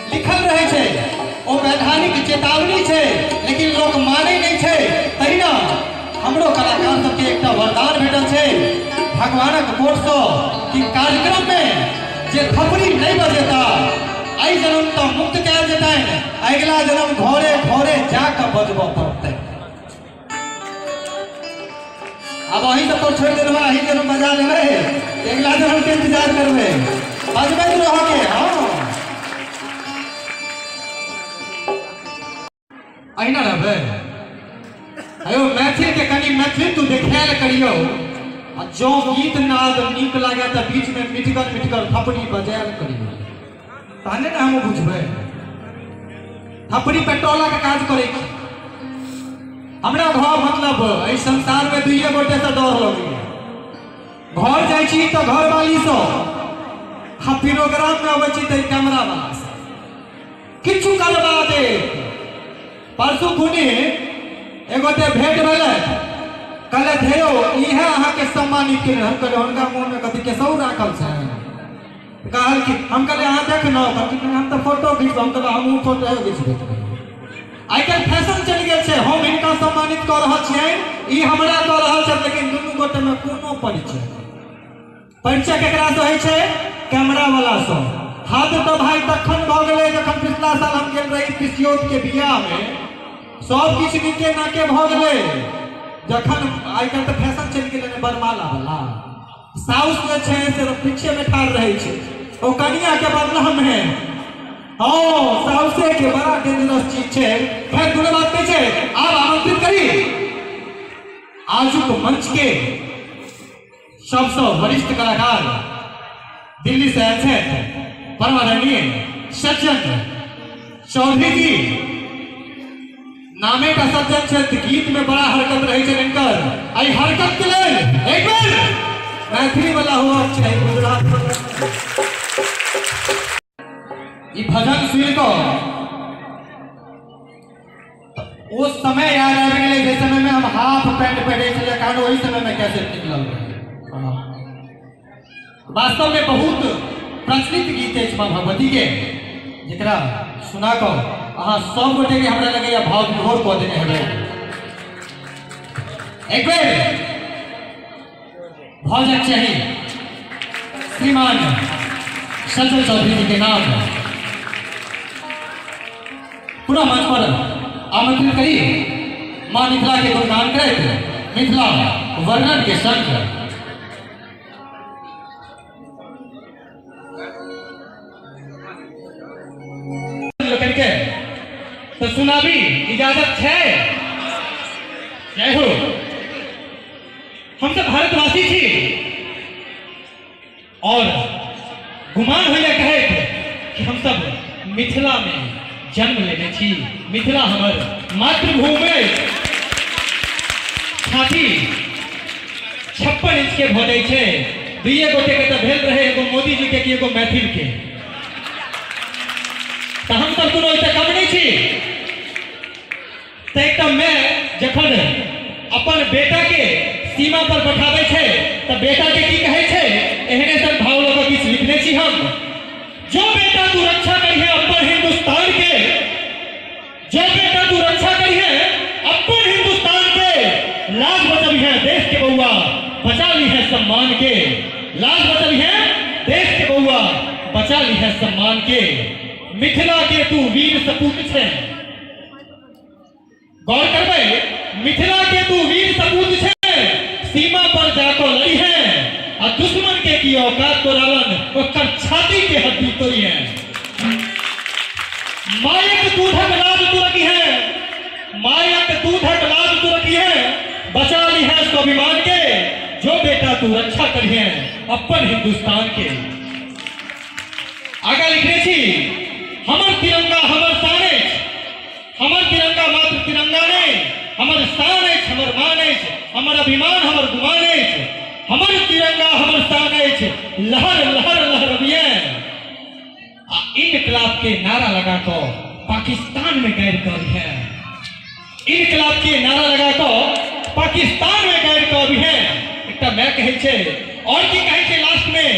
लिखल रहे छे ओ वैधानिक चेतावनी छे, लेकिन लोग माने नहीं छे। तहिना हमरो कलाकार सबके एकटा वरदान भेटल छे भगवानक कोट सँ कि कार्यक्रम में जे थपड़ी नहीं बजेता आई जन्म तो मुक्त कयल जेतैन, अगिला जन्म घरे घरे जाके बजबऽ पड़तै। अब वही सब तो छोड़ देबा, अही जन्म बजा लेबै, अगिला जन्म के इंतजार करबै, बजबै रहोगे। हाँ अहिना रहबै। अयो मैथिल के कनी मैथिल तू देखायल करियो, आ जो गीत नाद नीक लागे त बीच में मिठगर मिठगर थपड़ी बजायल करियो, तहने ना हम बुझबै। थपड़ी पे टोला के काज करे छी हमरा घर, मतलब एहि संसार में दुइये गोटे से डर लगैया। घर जाइ छी तो घर वाली सँ, आ प्रोग्राम में अबै छी त कैमरा वाला से किछु करबा दे। परसू खुनी एगोटे भेंट भेलै, कहलैथ हे यौ इहे अहाँके सम्मानित केने। हम कहलियै हुनका मुँह में कथी केसौ राखल छै? कहल कि हम कहलियै अहाँ देखलहुँ, कहलखिन हम तऽ फोटो खींचब। हम कहलियै हमहूँ फोटो खींचबै। आइ काल्हि फैशन चलि गेल छै, हम हिनका सम्मानित कऽ रहल छियनि, ई हमरा कऽ रहल छथि, लेकिन दुनू गोटे में कोनो परिचय केकरा सँ होइ छै? कैमरा वाला सँ। हाथ तो भाई तखन भऽ गेलै जखन पिछला साल हम गेल रही पिसियोत के बियाह में, सब किछु नीके नाके भऽ गेलै। जखन आइ काल्हि तऽ फैशन चलि गेलै बरमाला वाला, साउस जे छै से पीछे में ठाड़ रहै छै, ओ कनिया के बदला में। हाँ साउसे के बड़ा डेंजरस चीज छै। खैर कोनो बात नहीं छै। आप आमंत्रित करी आजुक मंच के सबसे वरिष्ठ कलाकार दिल्ली से आए थे परम आदरणीय सज्जन चौधरी जी। नामे का सज्जन छथि, गीत में बड़ा हरकत रहे छै इनकर। आई हरकत के लेल एक बेर मैथिली वाला हुआ चाहिए। गुजरात ये भजन सुन को उस समय याद आ गए जिस समय में हम हाफ पैंट पहने थे, कारण वही समय में कैसे निकल रहे। वास्तव में बहुत प्रचलित गीत है माँ भगवती के, जरा सुना को अहाँ सब गोटे के हमरा लगे भाव विभोर कऽ देने हेबै। एक बेर भजन चाहिए श्रीमान सज्जन चौधरी जी के नाम पूरा मंच पर आमंत्रित करिए। माँ मिथिला के गुणगान करे, मिथिला वर्णन के संग करके तो सुना भी इजाजत है। जय हो। हम सब भारतवासी थी और गुमान होइए कहे थे कि हम सब मिथिला में जन्म लेने छी। मिथिला हमर मातृभूमि छाती 56 इंच के भोले छे। दुइये गोटे के तो भेल रहे, एगो मोदी जी के कि एगो मैथिल के, तो हम सब कोनो इतना कम नहीं छी। तो एक मैं जखन अपन बेटा के सीमा पर बैठाबे छे तो बेटा के की कहे छे, एहने सन भाव लोग किछ लिखने छी हम। जो बेटा तू रक्षा करिए अपन हिंदुस्तान के, जो बेटा तू रक्षा करिए अपन हिंदुस्तान के, लाज बचल है देश के बउआ बचा ली है सम्मान के। लाज बचल है देश के बउआ बचा ली है सम्मान के। मिथिला के तू वीर सपूत छे। गौर करबे, मिथिला के तू वीर सपूत छे। सीमा पर जाको लड़ी है और दुश्मन के की औकात तो रावण ओकर छाती के हड्डी तोड़ी है। मायक दूधक लाज तू रखी है, मायक दूधक लाज तू रखी है, बचा ली है स्वाभिमान के। जो बेटा तू रक्षा करी है अपन हिंदुस्तान के। आगे लिखने छी हमर तिरंगा हमर शान अछि, हमर तिरंगा मात्र तिरंगा नहीं, हमर शान अछि, हमर मान अछि, हमर अभिमान हमर गुमान अछि, हमर तिरंगा हमर शान अछि, लहर लहर लहरबिए। इनकलाब के नारा लगाकर पाकिस्तान में गैर कर है, इनकलाब के नारा लगाकर पाकिस्तान में गैर कर भी है। एक मैं कहे छे और की कहे छे लास्ट में,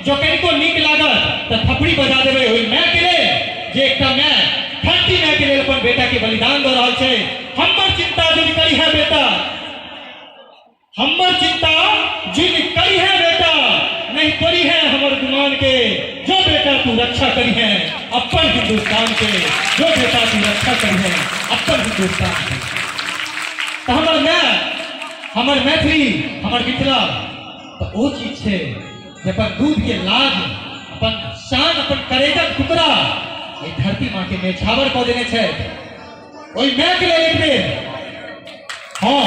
जो कनिको नीक लागत तो थपड़ी बजा देबे ओई मैं के ले जे एक मैं धरती मैं के लिए अपन बेटा के बलिदान दे रहा छे। हमर चिंता जिन करी है बेटा, हमर चिंता जिन करी है बेटा, नहीं करी है हमर गुमान के, जो बेटा तू रक्षा करी है अपन हिंदुस्तान के, जो बेटा तू रक्षा करी है अपन हिंदुस्तान के। तो हमर मैथिली हमर मिथिला तो वो चीज है जब दूध के लाज अपन शान अपन करेजक टुकड़ा ये धरती माँ के मेछावर कऽ देने छै। ओई मैं के लिए एक बेर हाँ